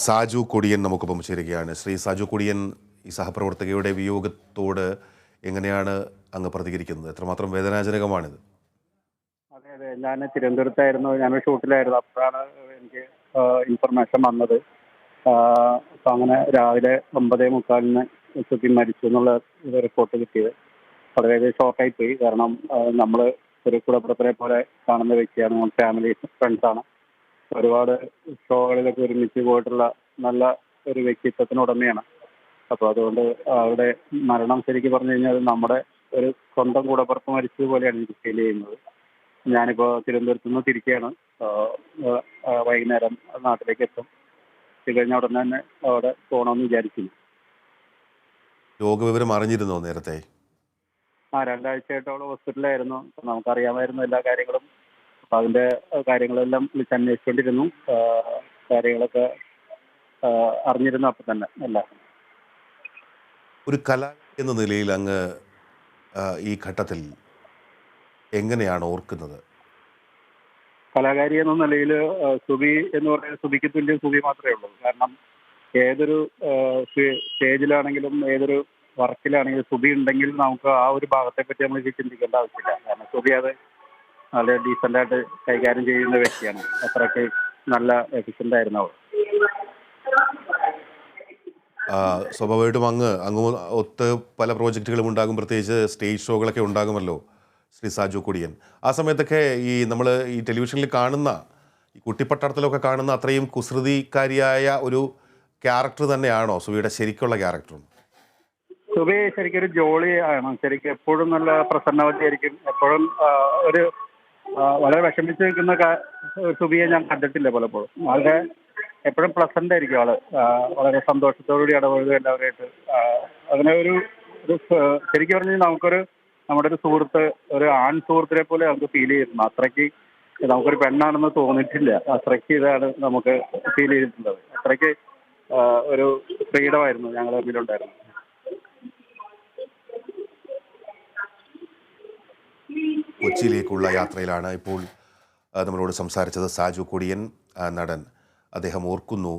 സാജു കൊടിയൻ നമുക്കൊപ്പം ചേരുകയാണ്. ശ്രീ സാജു കൊടിയൻ, ഈ സഹപ്രവർത്തകയുടെ വിയോഗത്തോട് എങ്ങനെയാണ് അങ്ങ് പ്രതികരിക്കുന്നത്? എത്രമാത്രം വേദനാജനകമാണിത്? അതെ അതെ, ഞാൻ തിരുവനന്തപുരത്തായിരുന്നു. ഞാനൊരു ഷൂട്ടിലായിരുന്നു. അപ്പോഴാണ് എനിക്ക് ഇൻഫർമേഷൻ വന്നത്. അപ്പൊ അങ്ങനെ രാവിലെ 9:45 സുബി മരിച്ചു എന്നുള്ള റിപ്പോർട്ട് കിട്ടിയത് വളരെയധികം ഷോക്കായി പോയി. കാരണം നമ്മൾ ഒരു കൂടപ്പുറത്തിനെ പോലെ കാണുന്ന വ്യക്തിയാണ്. നമ്മൾ ഫാമിലി ഫ്രണ്ട്സാണ്. ഒരുപാട് ഷോകളിലൊക്കെ ഒരുമിച്ച് പോയിട്ടുള്ള നല്ല ഒരു വ്യക്തിത്വത്തിന് ഉടമയാണ്. അപ്പോൾ അതുകൊണ്ട് അവിടെ മരണം ശരിക്കും പറഞ്ഞു കഴിഞ്ഞാൽ നമ്മുടെ ഒരു സ്വന്തം കൂടപ്പുറത്ത് മരിച്ചതുപോലെയാണ് എനിക്ക് ഫീൽ ചെയ്യുന്നത്. ഞാനിപ്പോൾ തിരുവനന്തപുരത്ത് നിന്ന് തിരിക്കുകയാണ്. വൈകുന്നേരം നാട്ടിലേക്ക് എത്തും. ഇത് കഴിഞ്ഞ ഉടനെ തന്നെ അവിടെ പോകണമെന്ന് വിചാരിക്കുന്നു. രോഗവിവരം അറിഞ്ഞിരുന്നോ നേരത്തെ? 2 ആഴ്ചയായിട്ടോളം ഹോസ്പിറ്റലിലായിരുന്നു. അപ്പോൾ നമുക്കറിയാമായിരുന്നു എല്ലാ കാര്യങ്ങളും. അപ്പോൾ അതിൻ്റെ കാര്യങ്ങളെല്ലാം വിളിച്ച് അന്വേഷിച്ചുകൊണ്ടിരുന്നു. കാര്യങ്ങളൊക്കെ അറിഞ്ഞിരുന്നു അപ്പം തന്നെ എല്ലാം. ഒരു കലാകാരി എന്ന നിലയിൽ അങ്ങ് ഈ ഘട്ടത്തിൽ എങ്ങനെയാണ് ഓർക്കുന്നത്? കലാകാരി എന്ന നിലയിൽ സുബി എന്ന് പറയുന്നത് സുബിക്ക് തുല്യം സുബി മാത്രമേ ഉള്ളൂ. കാരണം ഏതൊരു സ്റ്റേജിലാണെങ്കിലും ഏതൊരു വർക്കിലാണെങ്കിലും സുബി ഉണ്ടെങ്കിൽ നമുക്ക് ആ ഒരു ഭാഗത്തെ പറ്റി നമ്മൾ ചിന്തിക്കേണ്ട ആവശ്യമില്ല. കാരണം സുബി അത് വളരെ ഡീസൻ്റായിട്ട് കൈകാര്യം ചെയ്യുന്ന വ്യക്തിയാണ്. അത്രയ്ക്ക് നല്ല എഫിഷ്യൻ്റ് ആയിരുന്നു അവൾ. സ്വാഭാവികമായിട്ടും അങ്ങ് ഒത്ത് പല പ്രോജക്റ്റുകളും ഉണ്ടാകും, പ്രത്യേകിച്ച് സ്റ്റേജ് ഷോകളൊക്കെ ഉണ്ടാകുമല്ലോ ശ്രീ സാജു കൊടിയൻ. ആ സമയത്തൊക്കെ ഈ നമ്മൾ ഈ ടെലിവിഷനിൽ കാണുന്ന ഈ കുട്ടിപ്പട്ടാളത്തിലൊക്കെ കാണുന്ന അത്രയും കുസൃതിക്കാരിയായ ഒരു ക്യാരക്ടർ തന്നെയാണോ സുബിയുടെ ശരിക്കുള്ള ക്യാരക്ടറും? സുബി ശരിക്കും ഒരു ജോളി ആണ്. ശരിക്കും എപ്പോഴും നല്ല പ്രസന്നവതിയായിരിക്കും. എപ്പോഴും ഒരു വളരെ വിഷമിച്ച് നിൽക്കുന്ന സുബിയെ ഞാൻ കണ്ടിട്ടില്ല പലപ്പോഴും. വളരെ എപ്പോഴും പ്ലസന്റ് ആയിരിക്കും ആള്. വളരെ സന്തോഷത്തോടുകൂടി ഇടപഴകുക എല്ലാവരുമായിട്ട്. അങ്ങനെ ഒരു ശരിക്കും പറഞ്ഞാൽ നമ്മുടെ ഒരു സുഹൃത്ത്, ഒരു ആൺ സുഹൃത്തിനെ പോലെ നമുക്ക് ഫീൽ ചെയ്യുന്നു. അത്രയ്ക്ക് നമുക്കൊരു പെണ്ണാണെന്ന് തോന്നിയിട്ടില്ല. അത്രയ്ക്ക് ഇതാണ് നമുക്ക് ഫീൽ ചെയ്തിട്ടുള്ളത്. അത്രയ്ക്ക് ഒരു ഫ്രീഡമായിരുന്നു ഞങ്ങൾ തമ്മിലുണ്ടായിരുന്നത്. കൊച്ചിയിലേക്കുള്ള യാത്രയിലാണ് ഇപ്പോൾ നമ്മളോട് സംസാരിച്ചത് സാജു കൊടിയൻ, നടൻ. അദ്ദേഹം ഓർക്കുന്നു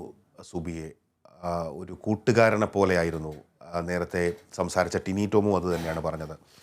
സുബിയെ ഒരു കൂട്ടുകാരനെ പോലെയായിരുന്നു. നേരത്തെ സംസാരിച്ച ടിനി ടോമും അത് തന്നെയാണ് പറഞ്ഞത്.